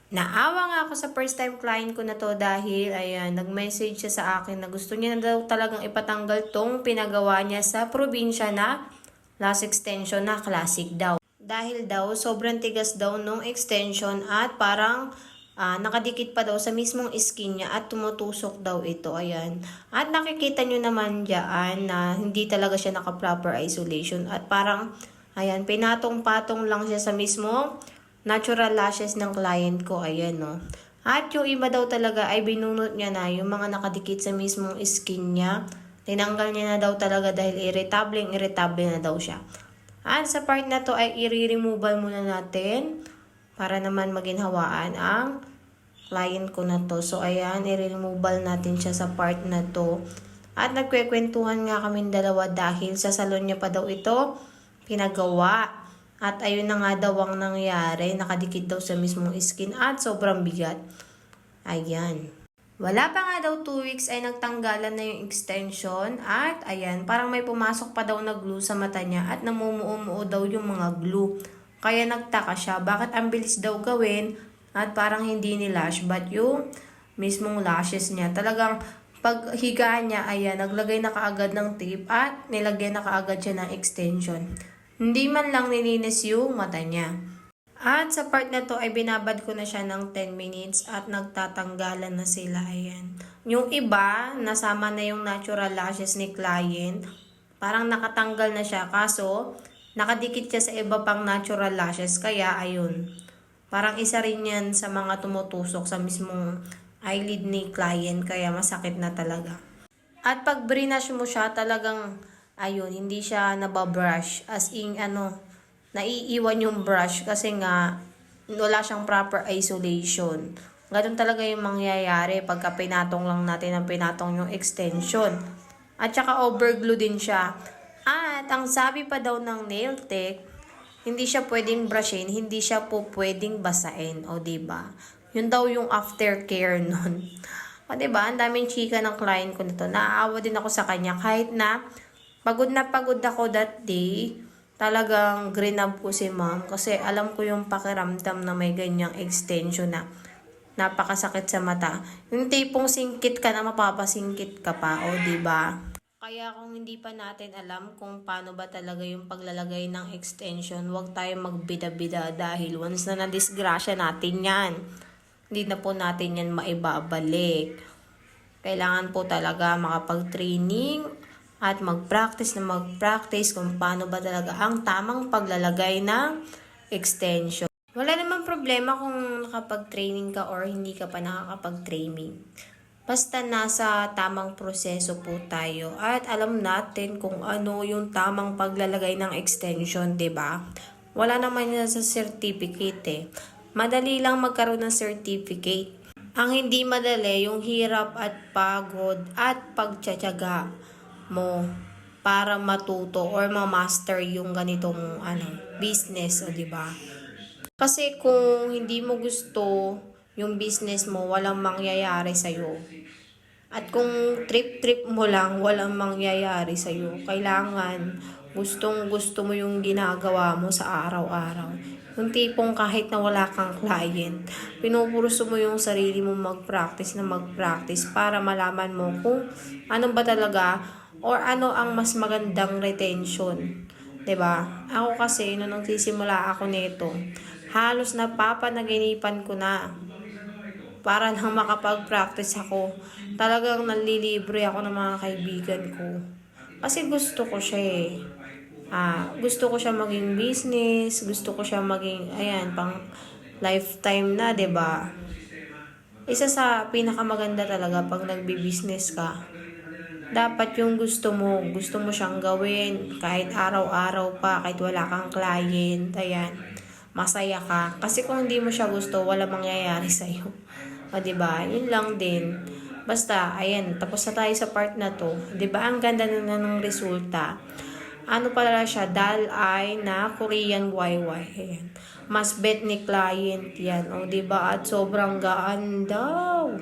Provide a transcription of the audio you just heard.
Naawa nga ako sa first time client ko na to dahil ayan, nag-message siya sa akin na gusto niya na daw talagang ipatanggal tong pinagawa niya sa probinsya na last extension na classic daw. Dahil daw sobrang tigas daw nung extension at parang nakadikit pa daw sa mismong skin niya at tumutusok daw ito. Ayan. At nakikita nyo naman dyan na hindi talaga siya naka-proper isolation at parang ayan, pinatong-patong lang siya sa mismong natural lashes ng client ko. Ayan, no. At yung iba daw talaga ay binunot niya na yung mga nakadikit sa mismong skin niya. Tinanggal niya na daw talaga dahil irritable na daw siya. At sa part na to ay i-removal muna natin para naman maginhawaan ang client ko na to. So, ayan, i-removal natin siya sa part na to. At nagkwekwentuhan nga kami dalawa dahil sa salon niya pa daw ito pinagawa. At ayun na nga daw ang nangyari. Nakadikit daw sa mismong skin at sobrang bigat. Ayan. Wala pa nga daw 2 weeks ay nagtanggalan na yung extension. At ayan, parang may pumasok pa daw na glue sa mata niya. At namumuo-muo daw yung mga glue. Kaya nagtaka siya. Bakit ang bilis daw gawin? At parang hindi ni lash. But yung mismong lashes niya. Talagang paghiga niya, ayan, naglagay na kaagad ng tape. At nilagyan na kaagad siya ng extension. Hindi man lang nilinis yung mata niya. At sa part na to ay binabad ko na siya ng 10 minutes at nagtatanggalan na sila. Ayan. Yung iba, nasama na yung natural lashes ni client. Parang nakatanggal na siya. Kaso, nakadikit siya sa iba pang natural lashes. Kaya, ayun. Parang isa rin yan sa mga tumutusok sa mismong eyelid ni client. Kaya masakit na talaga. At pag brinash mo siya, talagang ayun, hindi siya nababrush. As in, naiiwan yung brush kasi nga wala siyang proper isolation. Ganun talaga yung mangyayari pagka pinatong lang natin ang pinatong yung extension. At saka overglue din siya. At ang sabi pa daw ng nail tech, hindi siya pwedeng brushin, hindi siya po pwedeng basain. O, diba? Yun daw yung aftercare nun. O, diba? Ang daming chika ng client ko nito. Naaawa din ako sa kanya kahit na pagod ako that day. Talagang grinab ko si ma'am kasi alam ko yung pakiramdam na may ganyang extension na napakasakit sa mata. Yung tipong singkit ka na mapapasingkit ka pa, o diba? Kaya kung hindi pa natin alam kung paano ba talaga yung paglalagay ng extension, huwag tayong magbida-bida dahil once na nadisgrasya natin yan, hindi na po natin yan maibabalik. Kailangan po talaga makapag-training at mag-practice kung paano ba talaga ang tamang paglalagay ng extension. Wala namang problema kung nakapag-training ka or hindi ka pa nakakapag-training. Basta nasa tamang proseso po tayo at alam natin kung ano yung tamang paglalagay ng extension, 'di ba? Wala naman yan sa certificate eh. Madali lang magkaroon ng certificate. Ang hindi madali yung hirap at pagod at pagtsatsaga mo para matuto or ma-master yung ganitong business, o di ba? Kasi kung hindi mo gusto yung business mo, walang mangyayari sa iyo. At kung trip mo lang, walang mangyayari sa iyo. Kailangan gustong-gusto mo yung ginagawa mo sa araw-araw. Yung tipong kahit na wala kang client, pinupurso mo yung sarili mo mag-practice para malaman mo kung ano ba talaga or ano ang mas magandang retention. 'Di ba? Ako kasi, nung nagsisimula ako nito, halos napapanaginipan ko na para lang makapag-practice ako. Talagang nanlilibre ako ng mga kaibigan ko. Kasi gusto ko siya eh. Gusto ko siya maging business, gusto ko siya maging, pang lifetime na, 'di ba? Isa sa pinakamaganda talaga pag nagbi-business ka, dapat yung gusto mo siyang gawin kahit araw-araw pa, kahit wala kang client, ayan, masaya ka. Kasi kung hindi mo siya gusto, wala mangyayari sa'yo. O, diba? Yun lang din. Basta, ayan, tapos na tayo sa part na to. Diba? Ang ganda na ng resulta. Ano pala siya? Doll eye na Korean YY. Ayan. Mas bet ni client yan. O, diba? At sobrang gaan daw.